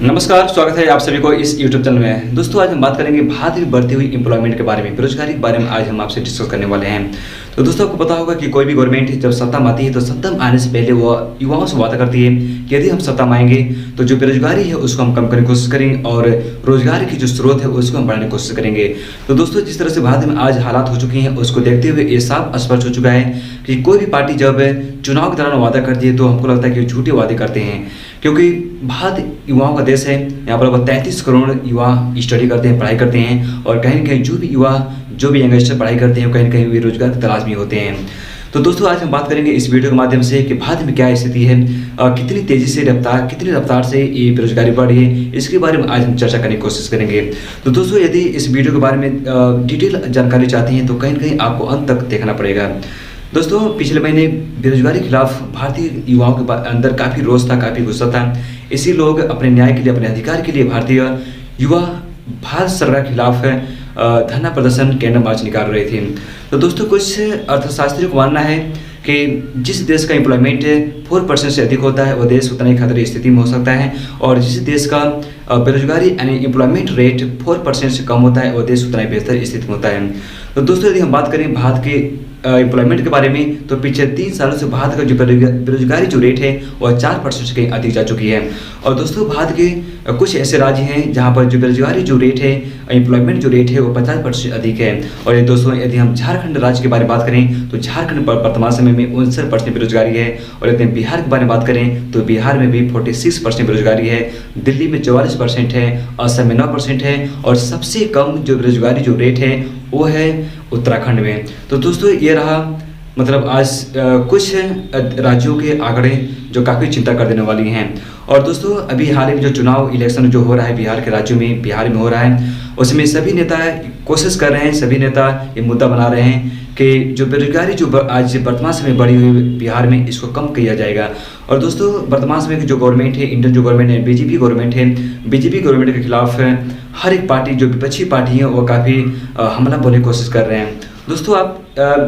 नमस्कार, स्वागत है आप सभी को इस YouTube चैनल में। दोस्तों आज हम बात करेंगे भारत में बढ़ती हुई एम्प्लॉयमेंट के बारे में, बेरोजगारी के बारे में आज हम आपसे डिस्कस करने वाले हैं। तो दोस्तों आपको पता होगा कि कोई भी गवर्नमेंट जब सत्ता में आती है तो सत्ता में आने से पहले वो युवाओं से वादा करती है कि यदि हम सत्ता में आएंगे तो जो बेरोजगारी है उसको हम कम करने की कोशिश करेंगे और रोजगार की जो स्रोत है उसको हम बढ़ाने की कोशिश करेंगे। तो दोस्तों जिस तरह से भारत में आज हालात हो चुके हैं उसको देखते हुए ये साफ स्पष्ट हो चुका है कि कोई भी पार्टी जब चुनाव के दौरान वादा करती है तो हमको लगता है कि झूठे वादे करते हैं, क्योंकि भारत युवाओं का देश है। यहाँ पर लगभग 33 करोड़ युवा स्टडी करते हैं, पढ़ाई करते हैं और कहीं न कहीं जो भी यंगस्टर पढ़ाई करते हैं कहीं न कहीं वे रोजगार की तलाश में होते हैं। तो दोस्तों आज हम बात करेंगे इस वीडियो के माध्यम से कि भारत में क्या स्थिति है, कितनी तेजी से कितनी रफ्तार से ये बेरोजगारी बढ़ रही है, इसके बारे में आज हम चर्चा करने की कोशिश करेंगे। तो दोस्तों यदि इस वीडियो के बारे में डिटेल जानकारी चाहते हैं तो कहीं न कहीं आपको अंत तक देखना पड़ेगा। दोस्तों पिछले महीने बेरोजगारी के खिलाफ भारतीय युवाओं के अंदर काफ़ी रोष था, काफ़ी गुस्सा था। इसी लोग अपने न्याय के लिए, अपने अधिकार के लिए भारतीय युवा भारत सरकार के खिलाफ धरना प्रदर्शन, कैंडल मार्च निकाल रहे थे। तो दोस्तों कुछ अर्थशास्त्रियों को मानना है कि जिस देश का एम्प्लॉयमेंट 4% से अधिक होता है वो देश उतना ही खतरे स्थिति में हो सकता है, और जिस देश का बेरोजगारी यानी एम्प्लॉयमेंट रेट 4% से कम होता है वो देश उतना ही बेहतर स्थिति में होता है। तो दोस्तों यदि हम बात करें भारत के एम्प्लॉयमेंट के बारे में तो पिछले 3 सालों से भारत का जो बेरोजगारी जो रेट है वह 4% से कहीं अधिक जा चुकी है। और दोस्तों भारत के कुछ ऐसे राज्य हैं जहां पर जो बेरोजगारी जो रेट है, एम्प्लॉयमेंट जो रेट है वो 50% से अधिक है। और ये दोस्तों यदि हम झारखंड राज्य के बारे में बात करें तो झारखंड पर वर्तमान समय में 59% बेरोजगारी है। और यदि हम बिहार के बारे में बात करें तो बिहार में भी 46% बेरोजगारी है, दिल्ली में 44% है, असम में 9% है, और सबसे कम जो बेरोजगारी जो रेट है वो है उत्तराखंड में। तो दोस्तों ये रहा मतलब आज कुछ राज्यों के आंकड़े जो काफ़ी चिंता कर देने वाली हैं। और दोस्तों अभी हाल ही में जो चुनाव इलेक्शन जो हो रहा है बिहार के राज्यों में, बिहार में हो रहा है, उसमें सभी नेता कोशिश कर रहे हैं, सभी नेता ये मुद्दा बना रहे हैं कि जो बेरोजगारी जो आज वर्तमान समय बढ़ी हुई बिहार में इसको कम किया जाएगा। और दोस्तों वर्तमान समय की जो गवर्नमेंट है, इंडियन जो गवर्नमेंट है, बीजेपी गवर्नमेंट है, बीजेपी गवर्नमेंट के खिलाफ हर एक पार्टी जो विपक्षी पार्टी है वो काफ़ी हमला बोलने की कोशिश कर रहे हैं। दोस्तों आप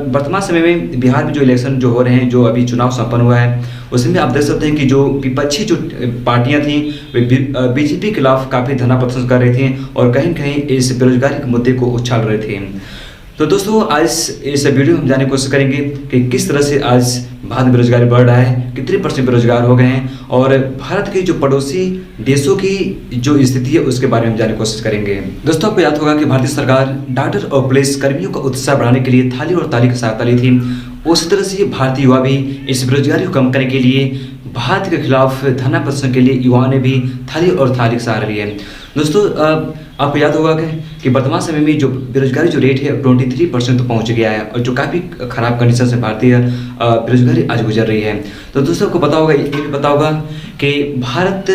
वर्तमान समय में बिहार में जो इलेक्शन जो हो रहे हैं, जो अभी चुनाव संपन्न हुआ है, उसमें आप देख सकते हैं कि जो विपक्षी जो पार्टियां थी वे बीजेपी के खिलाफ काफ़ी धरना प्रदर्शन कर रही थी और कहीं कहीं इस बेरोजगारी के मुद्दे को उछाल रहे थे। तो दोस्तों आज इस वीडियो में हम जानने की कोशिश करेंगे कि किस तरह से आज भारत में बेरोजगारी बढ़ रहा है, कितने % बेरोजगार हो गए हैं, और भारत के जो पड़ोसी देशों की जो स्थिति है उसके बारे में हम जानने की कोशिश करेंगे। दोस्तों आपको याद होगा कि भारतीय सरकार डॉक्टर और पुलिस कर्मियों का उत्साह बढ़ाने के लिए थाली और ताली की सहायता ली थी। उसी तरह से भारतीय युवा भी इस बेरोजगारी को कम करने के लिए भारत के खिलाफ धरना प्रदर्शन के लिए युवाओं ने भी थाली और थाली का सहारा लिया है। दोस्तों आपको याद होगा कि वर्तमान समय में जो बेरोजगारी जो रेट है 23% तो पहुंच गया है, और जो काफ़ी खराब कंडीशन से भारतीय बेरोजगारी आज गुजर रही है। तो दोस्तों आपको पता होगा, ये भी पता होगा कि भारत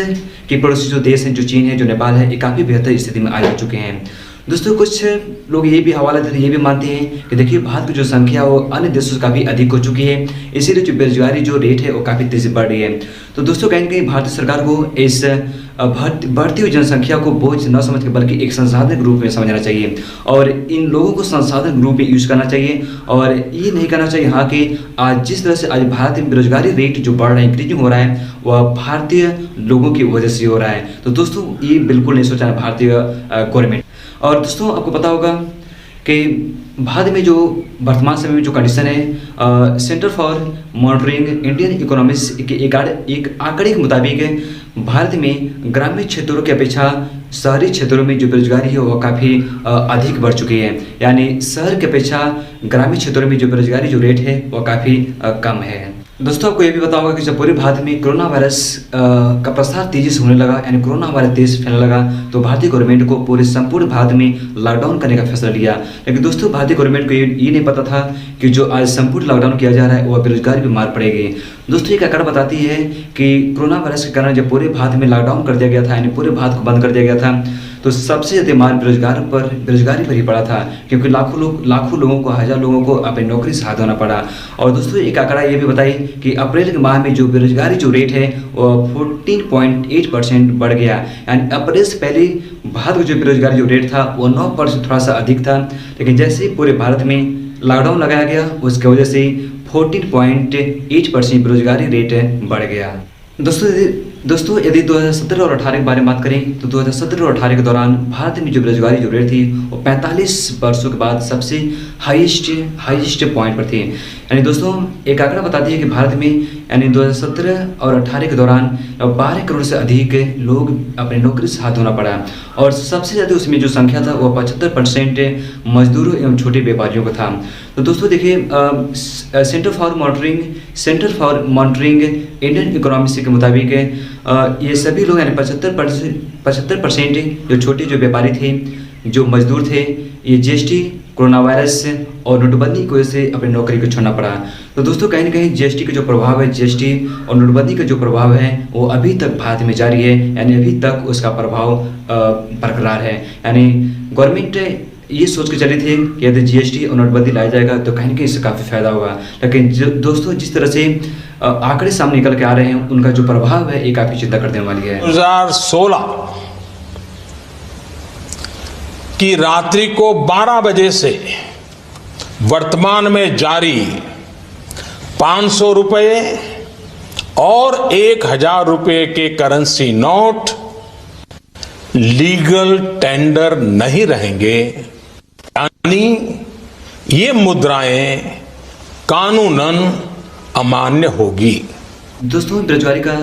के पड़ोसी जो देश हैं, जो चीन है, जो नेपाल है, ये काफ़ी बेहतर स्थिति में आ चुके हैं। दोस्तों कुछ लोग ये भी हवाला देते हैं, ये भी मानते हैं कि देखिए भारत की जो संख्या वो अन्य देशों से काफ़ी अधिक हो चुकी है, इसीलिए जो बेरोजगारी जो रेट है वो काफ़ी तेजी बढ़ रही है। तो दोस्तों कहीं न कहीं भारतीय सरकार को इस बढ़ती हुई जनसंख्या को बोझ न समझ के बल्कि एक संसाधन के रूप में समझना चाहिए, और इन लोगों को संसाधन के रूप में यूज करना चाहिए। और ये नहीं करना चाहिए हाँ कि आज जिस तरह से आज भारत में बेरोजगारी रेट जो बढ़ रहा है, इंक्रीजिंग हो रहा है, वह भारतीय लोगों की वजह से हो रहा है। तो दोस्तों ये बिल्कुल नहीं सोचना है भारतीय गवर्नमेंट। और दोस्तों आपको पता होगा कि भारत में जो वर्तमान समय में जो कंडीशन है, centre for monitoring Indian economics के एक आंकड़े के मुताबिक भारत में ग्रामीण क्षेत्रों की अपेक्षा शहरी क्षेत्रों में जो बेरोजगारी है वो काफ़ी अधिक बढ़ चुकी है। यानी शहर की अपेक्षा ग्रामीण क्षेत्रों में जो बेरोजगारी जो रेट है वो काफ़ी कम है। दोस्तों आपको ये भी पता होगा कि जब पूरे भारत में कोरोना वायरस का प्रसार तेजी से होने लगा, यानी कोरोना वायरस तेज फैलने लगा, तो भारतीय गवर्नमेंट को पूरे संपूर्ण भारत में लॉकडाउन करने का फैसला लिया। लेकिन दोस्तों भारतीय गवर्नमेंट को ये नहीं पता था कि जो आज संपूर्ण लॉकडाउन किया जा रहा है वह बेरोजगारी भी मार पड़ेगी। दोस्तों एक आंकड़ा बताती है कि कोरोना वायरस के कारण जब पूरे भारत में लॉकडाउन कर दिया गया था, यानी पूरे भारत को बंद कर दिया गया था, तो सबसे ज़्यादा मार बेरोजगारी पर ही पड़ा था, क्योंकि लाखों लोगों को, हज़ार लोगों को अपनी नौकरी से हाथ धोना पड़ा। और दोस्तों एक आंकड़ा ये भी बताई कि अप्रैल के माह में जो बेरोजगारी जो रेट है वो 14.8% बढ़ गया। यानी अप्रैल से पहले भारत का जो बेरोजगारी जो रेट था वो 9% थोड़ा सा अधिक था, लेकिन जैसे ही पूरे भारत में लॉकडाउन लगाया गया उसकी वजह से 14.8% बेरोजगारी रेट बढ़ गया। दोस्तों दोस्तों यदि 2017 और 18 के बारे में बात करें तो 2017 और 18 के दौरान भारत में जो बेरोजगारी जो रेट थी वो 45 वर्षों के बाद सबसे हाईएस्ट पॉइंट पर थी। यानी दोस्तों एक आंकड़ा बताती है कि भारत में यानी 2017 और 18 के दौरान 12 करोड़ से अधिक लोग अपने नौकरी से हाथ धोना पड़ा और सबसे ज़्यादा उसमें जो संख्या था वो 75% मजदूरों एवं छोटे व्यापारियों का था। तो दोस्तों देखिए centre for monitoring Indian economics के मुताबिक ये सभी लोग यानी 75% जो छोटे जो व्यापारी थे, जो मजदूर थे, ये जीएसटी, कोरोना वायरस और नोटबंदी की वजह से अपनी नौकरी को छोड़ना पड़ा। तो दोस्तों कहीं ना कहीं जीएसटी का जो प्रभाव है, जीएसटी और नोटबंदी का जो प्रभाव है वो अभी तक भारत में जारी है, यानी अभी तक उसका प्रभाव बरकरार है। यानी गवर्नमेंट ये सोच के चली थी कि यदि जीएसटी और नोटबंदी लाया जाएगा तो कहीं ना कहीं इससे काफ़ी फायदा होगा, लेकिन दोस्तों जिस तरह से आंकड़े सामने निकल के आ रहे हैं उनका जो प्रभाव है ये काफ़ी चिंता कर देने वाली है। 2016 की रात्रि को 12 बजे से वर्तमान में जारी 500 रुपये और 1000 रुपये के करेंसी नोट लीगल टेंडर नहीं रहेंगे, यानी ये मुद्राएं कानूनन अमान्य होगी। दोस्तों बेरोजगारी का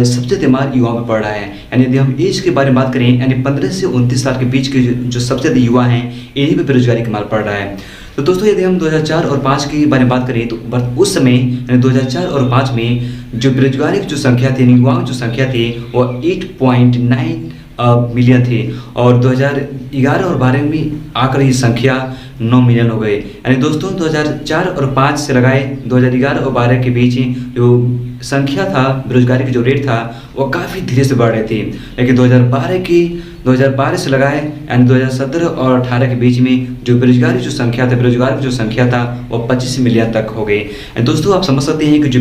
सबसे ज़्यादा मार युवाओं पर पड़ रहा है। यानी यदि हम एज के बारे में बात करें, यानी 15 से 29 साल के बीच के जो सबसे ज़्यादा युवा हैं इन्हीं पर बेरोजगारी का मार पड़ रहा है। तो दोस्तों यदि हम 2004 और 5 के बारे में बात करें तो उस समय यानी 2004 और 5 में जो बेरोजगारी की जो संख्या थी, युवाओं की जो संख्या थी वो 8.9 मिलियन थी और 2011 और 12 में आकर ये संख्या 9 मिलियन हो गए। यानी दोस्तों 2004 और 5 से लगाए 2011 और 12 के बीच जो संख्या था, बेरोजगारी की जो रेट था वो काफ़ी धीरे से बढ़ रही थी, लेकिन 2012 से लगाए यानी 2017 और 18 के बीच में जो बेरोजगार की जो संख्या था वो 25 मिलियन तक हो गई। दोस्तों आप समझ सकते हैं कि जो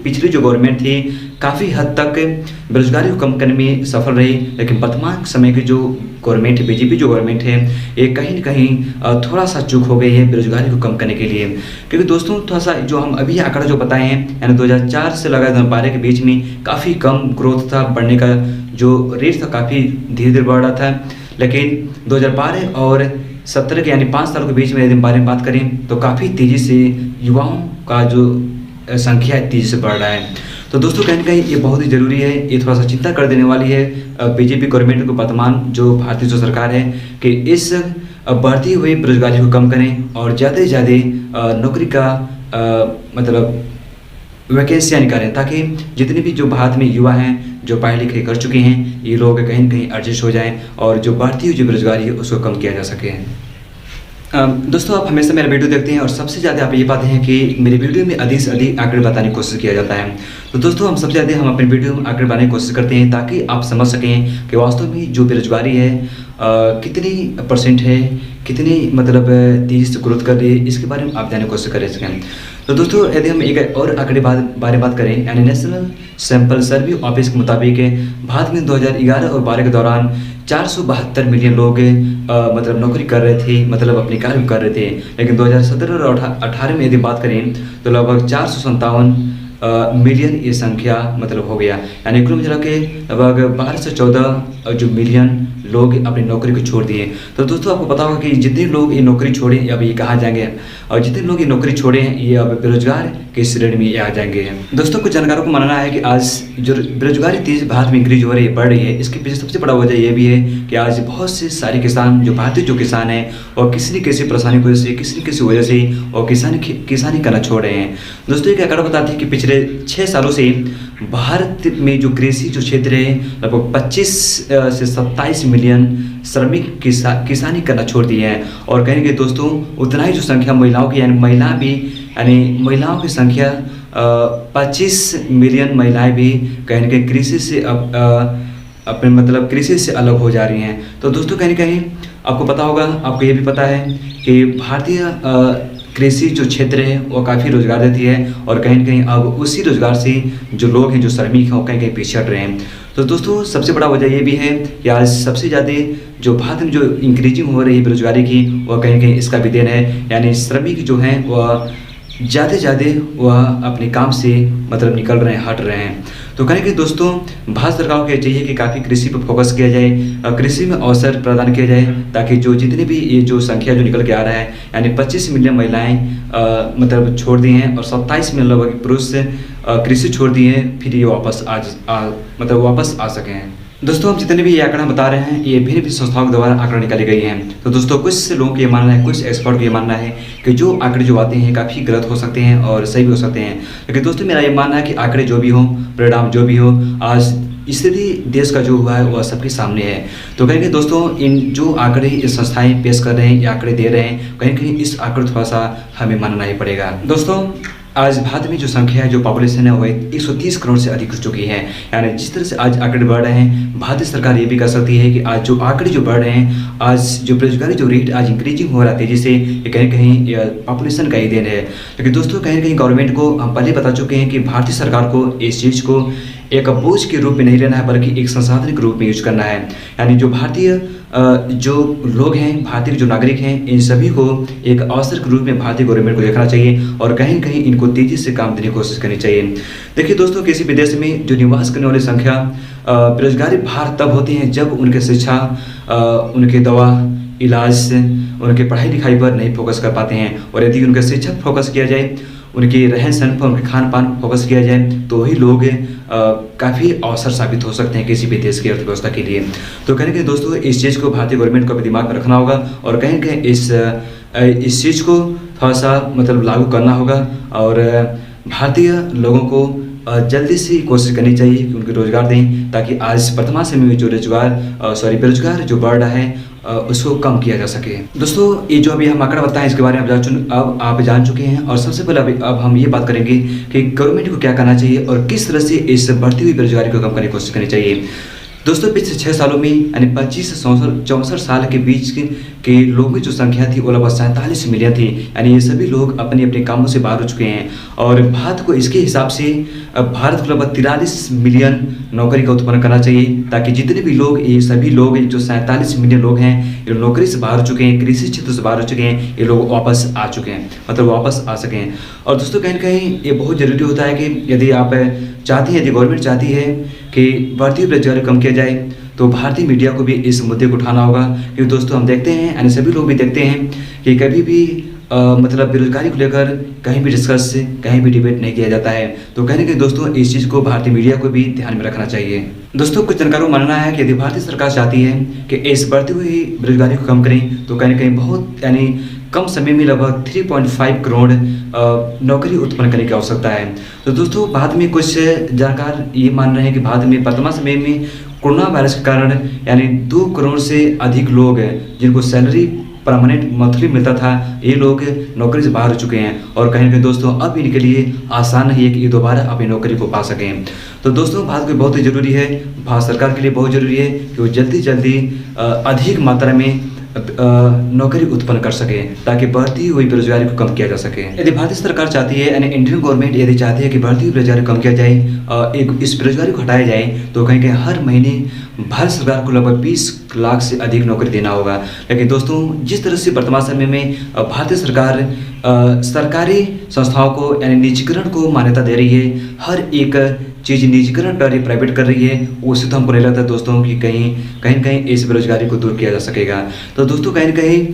पिछली जो गवर्नमेंट थी काफ़ी हद तक बेरोजगारी को कम करने में सफल रही, लेकिन वर्तमान समय की जो गवर्नमेंट है, बीजेपी जो गवर्नमेंट है, ये कहीं न कहीं थोड़ा सा चूक हो गई है बेरोजगारी को कम करने के लिए। क्योंकि दोस्तों थोड़ा सा जो हम अभी आंकड़ा जो बताए हैं यानी 2004 से लगाए 2012 के बीच में काफ़ी कम ग्रोथ था, बढ़ने का जो रेट था काफ़ी धीरे धीरे बढ़ रहा था, लेकिन 2012 और 17 के यानी 5 साल के बीच में यदि बारे में बात करें तो काफ़ी तेज़ी से युवाओं का जो संख्या तेज़ी से बढ़ रहा है। तो दोस्तों कहीं ना कहीं ये बहुत ही ज़रूरी है, ये थोड़ा सा चिंता कर देने वाली है बीजेपी गवर्नमेंट को, वर्तमान जो भारतीय जो सरकार है, कि इस बढ़ती हुई बेरोजगारी को कम करें और ज़्यादा से ज़्यादा नौकरी का मतलब वैकेंसियाँ निकालें, ताकि जितने भी जो भारत में युवा हैं जो पढ़ाई लिखाई कर चुके हैं ये लोग कहीं ना कहीं एडजस्ट हो जाएं और जो बढ़ती हुई जो बेरोजगारी है उसको कम किया जा सके। दोस्तों आप हमेशा मेरा वीडियो देखते हैं और सबसे ज़्यादा आप ये पाते हैं कि मेरे वीडियो में अधिक से अधिक आंकड़े बताने की कोशिश किया जाता है। तो दोस्तों हम सबसे ज़्यादा हम अपने वीडियो में आंकड़े बताने की कोशिश करते हैं ताकि आप समझ सकें कि वास्तव में जो बेरोजगारी है कितनी परसेंट है, कितनी मतलब तेज़ी से ग्रोथ कर रही है, इसके बारे में आप जानने की कोशिश कर सकें। तो दोस्तों यदि हम एक और आंकड़े बारे बात करें, यानी नेशनल सैंपल सर्वे ऑफिस के मुताबिक भारत में 2011 और 12 के दौरान 472 मिलियन लोग मतलब नौकरी कर रहे थे, मतलब अपने कार्य कर रहे थे, लेकिन 2017 और 18 में यदि बात करें तो लगभग 457 मिलियन ये संख्या मतलब हो गया। यानी कुल मिला के लगभग 12 से 14 जो मिलियन लोग अपनी नौकरी को छोड़ दिए। तो दोस्तों आपको पता होगा कि जितने लोग ये नौकरी छोड़े अब ये कहाँ जाएंगे, और जितने लोग ये नौकरी छोड़े हैं ये अब बेरोजगार की श्रेणी में ये आ जाएंगे। दोस्तों कुछ जानकारों को मानना है कि आज जो बेरोजगारी तेज भारत में इंक्रीज हो रही है, बढ़ रही है, इसके पीछे सबसे बड़ा वजह ये भी है कि आज बहुत से सारे किसान जो भारतीय जो किसान हैं और किसी न किसी परेशानी की वजह से, किसी न किसी वजह से और किसानी करना छोड़ रहे हैं। दोस्तों एक आंकड़ा बताती है कि पिछले 6 सालों से भारत में जो कृषि जो क्षेत्र है लगभग 25 से 27 मिलियन श्रमिक किसानी करना छोड़ दिए हैं। और कहीं कि दोस्तों उतना ही जो संख्या महिलाओं की, यानी महिलाओं की संख्या 25 मिलियन महिलाएं भी कहीं न कहीं कृषि से अपने मतलब कृषि से अलग हो जा रही हैं। तो दोस्तों कहीं न कहीं आपको पता होगा, आपको ये भी पता है कि भारतीय कृषि जो क्षेत्र है वो काफ़ी रोजगार देती है और कहीं न कहीं अब उसी रोजगार से जो लोग हैं, जो श्रमिक हैं, वो कहीं कहीं पीछे हट रहे हैं। तो दोस्तों सबसे बड़ा वजह ये भी है कि आज सबसे ज़्यादा जो भारत में जो इंक्रीजिंग हो रही है बेरोजगारी की, वह कहीं न कहीं इसका भी देन है। यानी श्रमिक जो हैं वह ज़्यादा वह अपने काम से मतलब निकल रहे हैं, हट रहे हैं। तो कहें कि दोस्तों भारत सरकार को यह चाहिए कि काफ़ी कृषि पर फोकस किया जाए, कृषि में अवसर प्रदान किया जाए, ताकि जो जितने भी ये जो संख्या जो निकल के आ रहा है, यानी 25 मिलियन महिलाएं मतलब छोड़ दी हैं और 27 मिलियन लगभग पुरुष कृषि छोड़ दिए हैं, फिर ये वापस वापस आ सके हैं। दोस्तों हम जितने भी ये आंकड़ा बता रहे हैं ये भिन्न संस्थाओं के द्वारा आंकड़ा निकाली गई हैं। तो दोस्तों कुछ लोगों को ये मानना है, कुछ एक्सपर्ट को ये मानना है कि जो आंकड़े जो आते हैं काफ़ी गलत हो सकते हैं और सही भी हो सकते हैं। लेकिन दोस्तों मेरा ये मानना है कि आंकड़े जो भी हों, परिणाम जो भी हो, आज स्थिति देश का जो हुआ है वह सबके सामने है। तो कहेंगे दोस्तों इन जो आंकड़े इस संस्थाएं पेश कर रहे हैं या आंकड़े दे रहे हैं, कहीं कहीं इस आंकड़े थोड़ा सा हमें मानना ही पड़ेगा। दोस्तों आज भारत में जो संख्या है, जो पॉपुलेशन है, वह 130 करोड़ से अधिक हो चुकी है। यानी जिस तरह से आज आंकड़े बढ़ रहे हैं, भारतीय सरकार ये भी कर सकती है कि आज जो आंकड़े जो बढ़ रहे हैं, आज जो बेरोजगारी जो रेट आज इंक्रीजिंग हो रहा है तेजी से, ये कहीं कहीं पॉपुलेशन का ही देन है। लेकिन दोस्तों कहीं कहीं गवर्नमेंट को हम पहले बता चुके हैं कि भारतीय सरकार को इस चीज़ को एक बोझ के रूप में नहीं लेना है, बल्कि एक संसाधन के रूप में यूज करना है। यानी जो भारतीय जो लोग हैं, भारतीय जो नागरिक हैं, इन सभी को एक अवसर के रूप में भारतीय गवर्नमेंट को देखना चाहिए और कहीं कहीं इनको तेजी से काम देने की कोशिश करनी चाहिए। देखिए दोस्तों किसी भी देश में जो निवास करने वाली संख्या बेरोजगारी भार तब होती है जब उनके शिक्षा, उनके दवा, इलाज, उनके पढ़ाई लिखाई पर नहीं फोकस कर पाते हैं। और यदि उनके शिक्षा पर फोकस किया जाए, उनके रहन सहन पर, उनके खान पान पर फोकस किया जाए, तो वही लोग काफ़ी अवसर साबित हो सकते हैं किसी भी देश की अर्थव्यवस्था के लिए। तो कहीं कहीं दोस्तों इस चीज़ को भारतीय गवर्नमेंट को अपने दिमाग में रखना होगा और कहीं कहीं इस चीज़ को थोड़ा सा लागू करना होगा और भारतीय लोगों को जल्दी से कोशिश करनी चाहिए कि उनको रोजगार दें, ताकि आज वर्तमान समय में जो बेरोजगार जो बढ़ रहा है उसको कम किया जा सके। दोस्तों ये जो अभी हम आंकड़ा बताएं इसके बारे में अब आप जान चुके हैं और सबसे पहले अब हम ये बात करेंगे कि गवर्नमेंट को क्या करना चाहिए और किस तरह से इस बढ़ती हुई बेरोजगारी को कम करने की कोशिश करनी चाहिए। दोस्तों पिछले 6 सालों में यानी 25 से 64 साल के बीच के लोगों की जो संख्या थी वो लगभग 47 मिलियन थी। यानी ये सभी लोग अपने अपने कामों से बाहर हो चुके हैं और भारत को इसके हिसाब से भारत को लगभग 43 मिलियन नौकरी का उत्पन्न करना चाहिए, ताकि जितने भी लोग, ये सभी लोग जो 47 मिलियन लोग हैं, ये नौकरी से बाहर हो चुके हैं, कृषि क्षेत्र से बाहर हो चुके हैं, ये लोग वापस आ चुके हैं, वापस आ सकें। और दोस्तों कहीं ना कहीं ये बहुत ज़रूरी होता है कि यदि आप चाहती हैं, यदि गवर्नमेंट चाहती है कि बढ़ती हुई बेरोजगारी कम किया जाए, तो भारतीय मीडिया को भी इस मुद्दे को उठाना होगा। क्योंकि दोस्तों हम देखते हैं, यानी सभी लोग भी देखते हैं कि कभी भी बेरोजगारी को लेकर कहीं भी डिस्कस, कहीं भी डिबेट नहीं किया जाता है। तो कहने के दोस्तों इस चीज़ को भारतीय मीडिया को भी ध्यान में रखना चाहिए। दोस्तों कुछ जानकारों को मानना है कि यदि भारतीय सरकार चाहती है कि इस बढ़ती हुई बेरोजगारी को कम करें, तो कहीं ना कहीं बहुत यानी कम समय में लगभग 3.5 करोड़ नौकरी उत्पन्न करने की आवश्यकता है। तो दोस्तों बाद में कुछ जानकार ये मान रहे हैं कि भारत में वर्तमान समय में कोरोना वायरस के कारण यानी 2 करोड़ से अधिक लोग जिनको सैलरी परमानेंट मंथली मिलता था, ये लोग नौकरी से बाहर हो चुके हैं और कहीं ना कहीं दोस्तों अब इनके लिए आसान नहीं है कि ये दोबारा अपनी नौकरी को पा सकें। तो दोस्तों भारत को बहुत ही जरूरी है, भारत सरकार के लिए बहुत जरूरी है कि वो जल्दी अधिक मात्रा में नौकरी उत्पन्न कर सके, ताकि बढ़ती हुई बेरोजगारी को कम किया जा सके। यदि भारतीय सरकार चाहती है, यानी इंडियन गवर्नमेंट यदि चाहती है कि बढ़ती हुई बेरोजगारी कम किया जाए, इस बेरोजगारी को हटाया जाए, तो कहीं कहीं हर महीने भारत सरकार को लगभग 20 लाख से अधिक नौकरी देना होगा। लेकिन दोस्तों जिस तरह से वर्तमान समय में भारतीय सरकार सरकारी संस्थाओं को यानी निजीकरण को मान्यता दे रही है, हर एक चीज़ निजीकरण कर रही, प्राइवेट कर रही है, उससे तो हमको नहीं लगता दोस्तों कि कहीं इस बेरोजगारी को दूर किया जा सकेगा। तो दोस्तों कहीं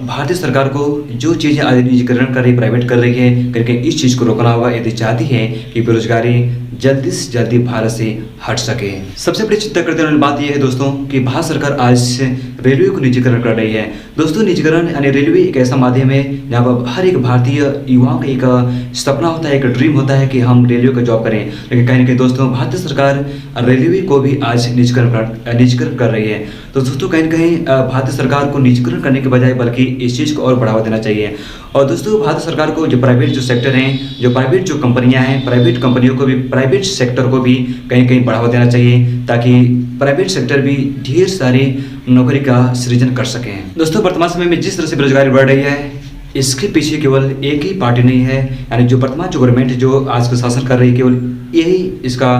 भारतीय सरकार को जो चीज़ें आज निजीकरण कर रही, प्राइवेट कर रही है, कहीं इस चीज़ को रोकना होगा यदि चाहती है कि बेरोजगारी जल्दी से जल्दी भारत से हट सके। सबसे बड़ी चिंता करने वाली बात यह है दोस्तों कि भारत सरकार आज रेलवे को निजीकरण कर रही है। दोस्तों निजीकरण यानी रेलवे एक ऐसा माध्यम है जहाँ पर हर एक भारतीय युवाओं का एक सपना होता है, एक ड्रीम होता है कि हम रेलवे का जॉब करें। लेकिन कहीं ना कहीं दोस्तों भारतीय सरकार रेलवे को भी आज निजीकरण कर रही है। तो दोस्तों कहीं ना कहीं भारतीय सरकार को निजीकरण करने के बजाय बल्कि इस चीज़ को और बढ़ावा देना चाहिए। और दोस्तों भारत सरकार को जो प्राइवेट जो सेक्टर हैं, जो प्राइवेट जो कंपनियां हैं, प्राइवेट कंपनियों को भी, प्राइवेट सेक्टर को भी कहीं बढ़ावा देना चाहिए, ताकि प्राइवेट सेक्टर भी ढेर सारी नौकरी का सृजन कर सकें। दोस्तों वर्तमान समय में जिस तरह से बेरोजगारी बढ़ रही है, इसके पीछे केवल एक ही पार्टी नहीं है, यानी जो वर्तमान जो गवर्नमेंट जो आज का शासन कर रही है, केवल यही उसका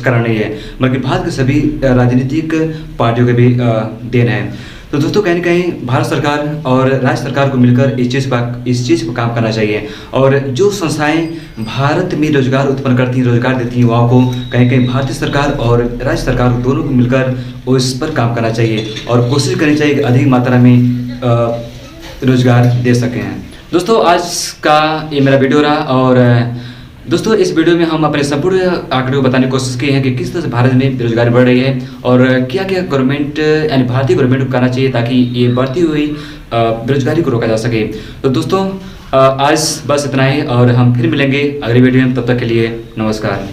कारण नहीं है, बल्कि भारत के सभी राजनीतिक पार्टियों के भी देन है। तो दोस्तों कहीं ना कहीं भारत सरकार और राज्य सरकार को मिलकर इस चीज़ पर काम करना चाहिए। और जो संस्थाएं भारत में रोजगार उत्पन्न करती हैं, रोजगार देती हैं युवाओं को, कहीं कहीं भारतीय सरकार और राज्य सरकार दोनों को मिलकर उस पर काम करना चाहिए और कोशिश करनी चाहिए कि अधिक मात्रा में रोजगार दे सकें। दोस्तों आज का ये मेरा वीडियो रहा और दोस्तों इस वीडियो में हम अपने संपूर्ण आंकड़े को बताने की कोशिश की है कि किस तरह से भारत में बेरोजगारी बढ़ रही है और क्या क्या गवर्नमेंट यानी भारतीय गवर्नमेंट को करना चाहिए ताकि ये बढ़ती हुई बेरोजगारी को रोका जा सके। तो दोस्तों आज बस इतना ही और हम फिर मिलेंगे अगली वीडियो में, तब तक के लिए नमस्कार।